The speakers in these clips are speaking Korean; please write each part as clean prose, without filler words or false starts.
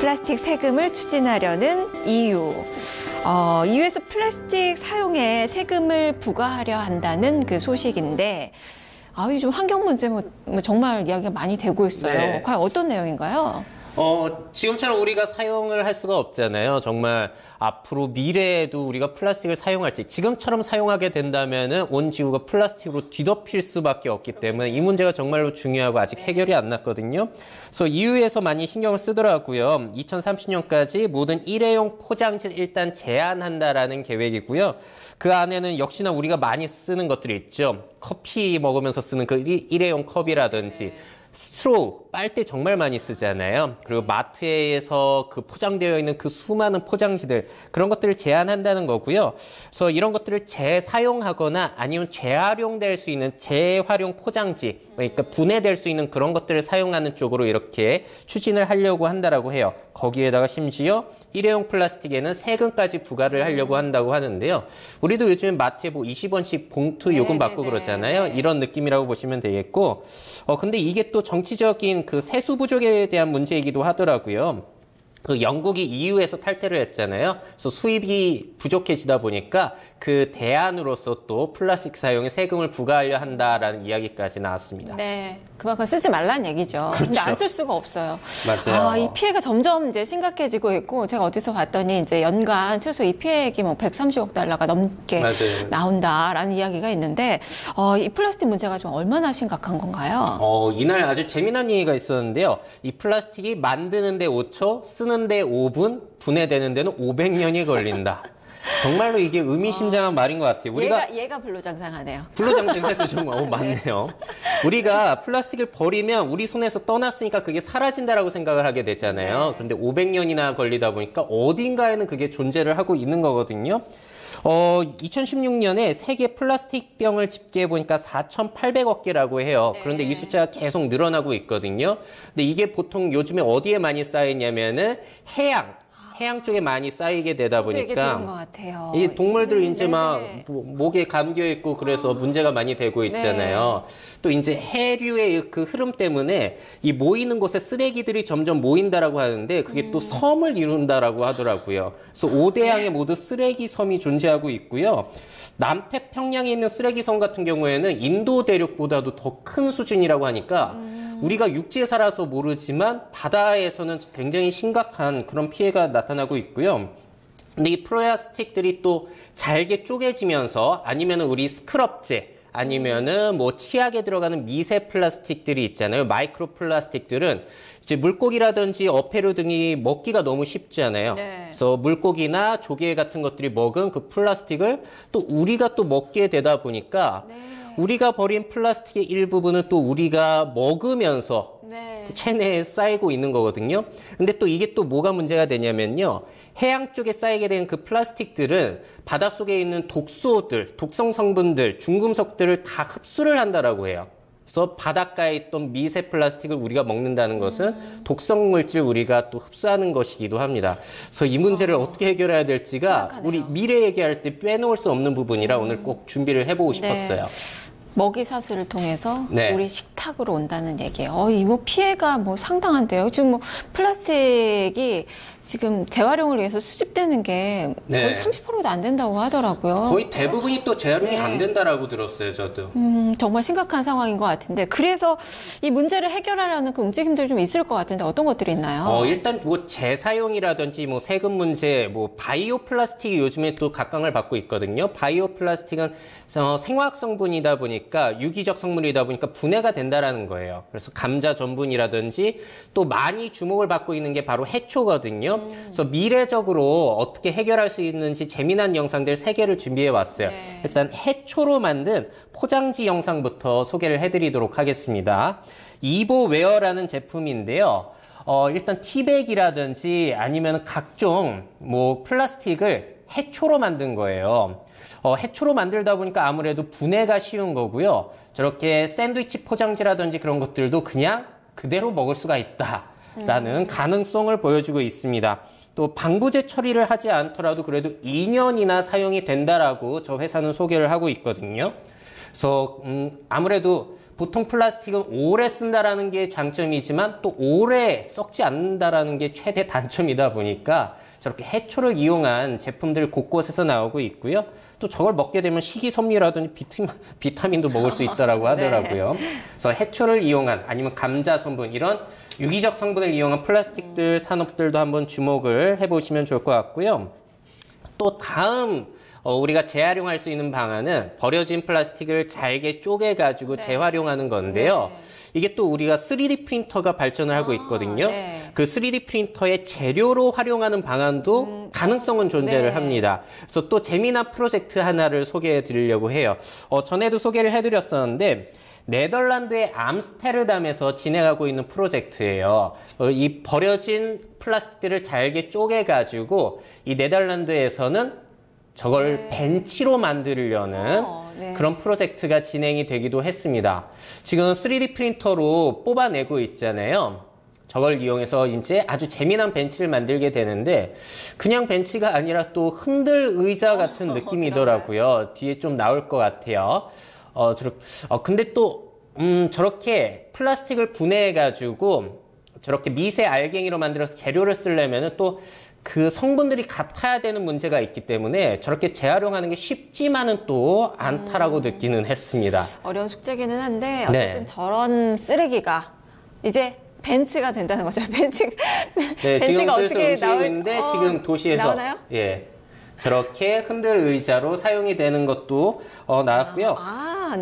플라스틱 세금을 추진하려는 EU. EU에서 플라스틱 사용에 세금을 부과하려 한다는 그 소식인데, 요즘 환경 문제 정말 이야기가 많이 되고 있어요. 네. 과연 어떤 내용인가요? 지금처럼 우리가 사용을 할 수가 없잖아요. 정말 앞으로 미래에도 우리가 플라스틱을 사용할지, 지금처럼 사용하게 된다면은 온 지구가 플라스틱으로 뒤덮일 수밖에 없기 때문에 이 문제가 정말로 중요하고 아직 해결이 안 났거든요. 그래서 EU에서 많이 신경을 쓰더라고요. 2030년까지 모든 일회용 포장지를 일단 제한한다라는 계획이고요. 그 안에는 역시나 우리가 많이 쓰는 것들이 있죠. 커피 먹으면서 쓰는 그 일회용 컵이라든지 스트로우, 빨대 정말 많이 쓰잖아요. 그리고 마트에서 그 포장되어 있는 그 수많은 포장지들, 그런 것들을 제한한다는 거고요. 그래서 이런 것들을 재사용하거나 아니면 재활용될 수 있는 재활용 포장지, 그러니까 분해될 수 있는 그런 것들을 사용하는 쪽으로 이렇게 추진을 하려고 한다라고 해요. 거기에다가 심지어 일회용 플라스틱에는 세금까지 부과를 하려고 한다고 하는데요. 우리도 요즘에 마트에 뭐 20원씩 봉투 요금 받고 그러잖아요. 이런 느낌이라고 보시면 되겠고, 근데 이게 또 정치적인 그 세수 부족에 대한 문제이기도 하더라고요. 그 영국이 EU에서 탈퇴를 했잖아요. 그래서 수입이 부족해지다 보니까 그 대안으로서 또 플라스틱 사용에 세금을 부과하려 한다라는 이야기까지 나왔습니다. 네, 그만큼 쓰지 말라는 얘기죠. 그렇죠. 근데 안 쓸 수가 없어요. 맞아요. 이 피해가 점점 이제 심각해지고 있고, 제가 어디서 봤더니 이제 연간 최소 이 피해액이 뭐 130억 달러가 넘게 맞아요. 나온다라는 이야기가 있는데, 이 플라스틱 문제가 좀 얼마나 심각한 건가요? 이날 아주 재미난 얘기가 있었는데요. 이 플라스틱이 만드는데 5초, 쓰는데 5분, 분해되는 데는 500년이 걸린다. 정말로 이게 의미심장한 말인 것 같아요. 얘가 불로장생하네요. 불로장생해서 정말 맞네요. 우리가 플라스틱을 버리면 우리 손에서 떠났으니까 그게 사라진다라고 생각을 하게 되잖아요. 그런데 500년이나 걸리다 보니까 어딘가에는 그게 존재를 하고 있는 거거든요. 2016년에 세계 플라스틱 병을 집계해 보니까 4,800억 개라고 해요. 그런데 이 숫자가 계속 늘어나고 있거든요. 근데 이게 보통 요즘에 어디에 많이 쌓이냐면은 해양 쪽에 많이 쌓이게 되다 보니까 것 같아요. 이 동물들 이제 막 목에 감겨 있고 그래서 문제가 많이 되고 있잖아요. 또 이제 해류의 그 흐름 때문에 이 모이는 곳에 쓰레기들이 점점 모인다라고 하는데 그게 또 섬을 이룬다라고 하더라고요. 그래서 5대양에 모두 쓰레기 섬이 존재하고 있고요. 남태평양에 있는 쓰레기 섬 같은 경우에는 인도 대륙보다도 더 큰 수준이라고 하니까 우리가 육지에 살아서 모르지만 바다에서는 굉장히 심각한 그런 피해가 나타나고 있고요. 근데 이 플라스틱들이 또 잘게 쪼개지면서 아니면은 우리 스크럽제 아니면은 뭐 치약에 들어가는 미세 플라스틱들이 있잖아요. 마이크로 플라스틱들은 이제 물고기라든지 어패류 등이 먹기가 너무 쉽잖아요. 그래서 물고기나 조개 같은 것들이 먹은 그 플라스틱을 또 우리가 또 먹게 되다 보니까 우리가 버린 플라스틱의 일부분은 또 우리가 먹으면서 그 체내에 쌓이고 있는 거거든요. 근데 또 이게 또 뭐가 문제가 되냐면요. 해양 쪽에 쌓이게 된 그 플라스틱들은 바닷속에 있는 독소들, 독성 성분들, 중금속들을 다 흡수를 한다라고 해요. 그래서 바닷가에 있던 미세 플라스틱을 우리가 먹는다는 것은 독성 물질 우리가 또 흡수하는 것이기도 합니다. 그래서 이 문제를 어떻게 해결해야 될지가 심각하네요. 우리 미래 얘기할 때 빼놓을 수 없는 부분이라 오늘 꼭 준비를 해보고 싶었어요. 먹이사슬을 통해서 네. 우리 식탁으로 온다는 얘기예요. 이 뭐 피해가 뭐 상당한데요. 지금 뭐 플라스틱이 지금 재활용을 위해서 수집되는 게 거의 30%도 안 된다고 하더라고요. 거의 대부분이 또 재활용이 안 된다라고 들었어요, 저도. 정말 심각한 상황인 것 같은데, 그래서 이 문제를 해결하려는 그 움직임들이 좀 있을 것 같은데 어떤 것들이 있나요? 일단 뭐 재사용이라든지 뭐 세금 문제, 뭐 바이오 플라스틱이 요즘에 또 각광을 받고 있거든요. 바이오 플라스틱은 생화학 성분이다 보니까 유기적 성분이다 보니까 분해가 된다라는 거예요. 그래서 감자 전분이라든지 또 많이 주목을 받고 있는 게 바로 해초거든요. 그래서 미래적으로 어떻게 해결할 수 있는지 재미난 영상들 3개를 준비해 왔어요. 일단 해초로 만든 포장지 영상부터 소개를 해드리도록 하겠습니다. 이보웨어라는 제품인데요. 일단 티백이라든지 아니면 각종 뭐 플라스틱을 해초로 만든 거예요. 해초로 만들다 보니까 아무래도 분해가 쉬운 거고요. 저렇게 샌드위치 포장지라든지 그런 것들도 그냥 그대로 먹을 수가 있다라는 가능성을 보여주고 있습니다. 또 방부제 처리를 하지 않더라도 그래도 2년이나 사용이 된다라고 저 회사는 소개를 하고 있거든요. 그래서 아무래도 보통 플라스틱은 오래 쓴다라는 게 장점이지만 또 오래 썩지 않는다라는 게 최대 단점이다 보니까 저렇게 해초를 이용한 제품들 곳곳에서 나오고 있고요. 또 저걸 먹게 되면 식이섬유라든지 비타민도 먹을 수 있다라고 하더라고요. 그래서 해초를 이용한 아니면 감자 성분 이런 유기적 성분을 이용한 플라스틱들 산업들도 한번 주목을 해보시면 좋을 것 같고요. 또 다음 우리가 재활용할 수 있는 방안은 버려진 플라스틱을 잘게 쪼개가지고 재활용하는 건데요. 이게 또 우리가 3D 프린터가 발전을 하고 있거든요. 그 3D 프린터의 재료로 활용하는 방안도 가능성은 존재를 합니다. 그래서 또 재미난 프로젝트 하나를 소개해 드리려고 해요. 전에도 소개를 해드렸었는데 네덜란드의 암스테르담에서 진행하고 있는 프로젝트예요. 이 버려진 플라스틱들을 잘게 쪼개가지고 이 네덜란드에서는 저걸 벤치로 만들려는 그런 프로젝트가 진행이 되기도 했습니다. 지금 3D 프린터로 뽑아내고 있잖아요. 저걸 이용해서 이제 아주 재미난 벤치를 만들게 되는데 그냥 벤치가 아니라 또 흔들 의자 같은 느낌이더라고요. 뒤에 좀 나올 것 같아요. 근데 또 저렇게 플라스틱을 분해해가지고 저렇게 미세 알갱이로 만들어서 재료를 쓰려면은 또 그 성분들이 같아야 되는 문제가 있기 때문에 저렇게 재활용하는 게 쉽지만은 또 않다라고 느끼는 했습니다. 어려운 숙제기는 한데 어쨌든 저런 쓰레기가 이제 벤치가 된다는 거죠. 벤치가 어떻게 나오는데 지금 도시에서 나오나요? 예. 저렇게 흔들 의자로 사용이 되는 것도 나왔고요.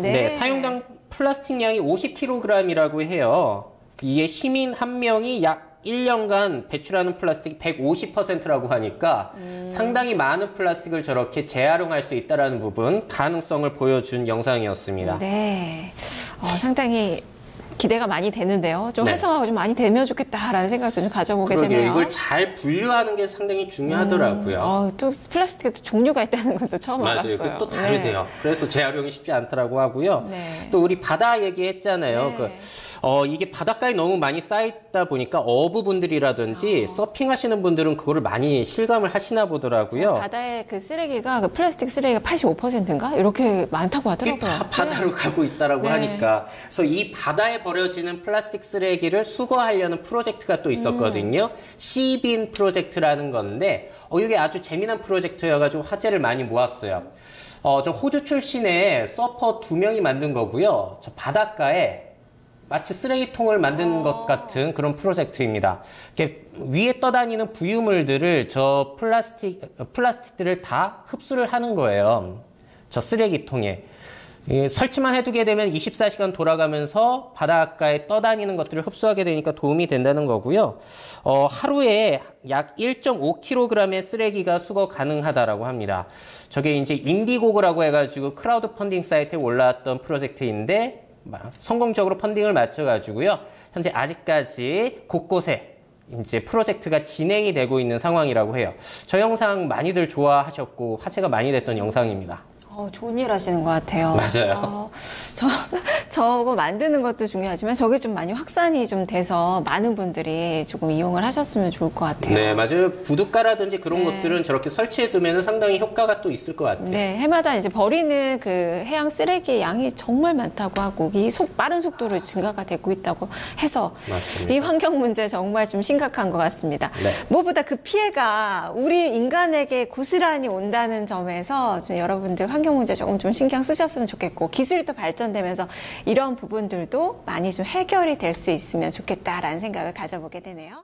네, 사용당 플라스틱 양이 50kg이라고 해요. 이게 시민 한 명이 약 1년간 배출하는 플라스틱이 150%라고 하니까 상당히 많은 플라스틱을 저렇게 재활용할 수 있다는 부분 가능성을 보여준 영상이었습니다. 네, 상당히 기대가 많이 되는데요. 좀 활성화가 좀 많이 되면 좋겠다라는 생각도 좀 가져보게 되네요. 이걸 잘 분류하는 게 상당히 중요하더라고요. 또 플라스틱에도 종류가 있다는 것도 처음 알았어요. 맞아요. 또 다르대요. 그래서 재활용이 쉽지 않더라고 하고요. 또 우리 바다 얘기했잖아요. 이게 바닷가에 너무 많이 쌓이다 보니까 어부분들이라든지 서핑하시는 분들은 그거를 많이 실감을 하시나 보더라고요. 바다에 그 쓰레기가 그 플라스틱 쓰레기가 85%인가 이렇게 많다고 하더라고요. 이게 다 바다로 가고 있다라고 하니까 그래서 이 바다에 버려지는 플라스틱 쓰레기를 수거하려는 프로젝트가 또 있었거든요. 시빈 프로젝트라는 건데 이게 아주 재미난 프로젝트여가지고 화제를 많이 모았어요. 저 호주 출신의 서퍼 2명이 만든 거고요. 저 바닷가에 마치 쓰레기통을 만드는 것 같은 그런 프로젝트입니다. 이렇게 위에 떠다니는 부유물들을 저 플라스틱들을 다 흡수를 하는 거예요. 저 쓰레기통에. 설치만 해두게 되면 24시간 돌아가면서 바닷가에 떠다니는 것들을 흡수하게 되니까 도움이 된다는 거고요. 하루에 약 1.5kg의 쓰레기가 수거 가능하다라고 합니다. 저게 이제 인디고고라고 해가지고 크라우드 펀딩 사이트에 올라왔던 프로젝트인데 성공적으로 펀딩을 맞춰가지고요. 현재 아직까지 곳곳에 이제 프로젝트가 진행이 되고 있는 상황이라고 해요. 저 영상 많이들 좋아하셨고 화제가 많이 됐던 영상입니다. 좋은 일 하시는 것 같아요. 맞아요. 저거 만드는 것도 중요하지만 저게 좀 많이 확산이 좀 돼서 많은 분들이 조금 이용을 하셨으면 좋을 것 같아요. 네, 맞아요. 부둣가라든지 그런 것들은 저렇게 설치해두면 상당히 효과가 또 있을 것 같아요. 네, 해마다 이제 버리는 그 해양 쓰레기의 양이 정말 많다고 하고 빠른 속도로 증가가 되고 있다고 해서 맞습니다. 이 환경 문제 정말 좀 심각한 것 같습니다. 무엇보다 그 피해가 우리 인간에게 고스란히 온다는 점에서 좀 여러분들 환경 문제 조금 좀 신경 쓰셨으면 좋겠고 기술이 또 발전되면서 이런 부분들도 많이 좀 해결이 될 수 있으면 좋겠다라는 생각을 가져보게 되네요.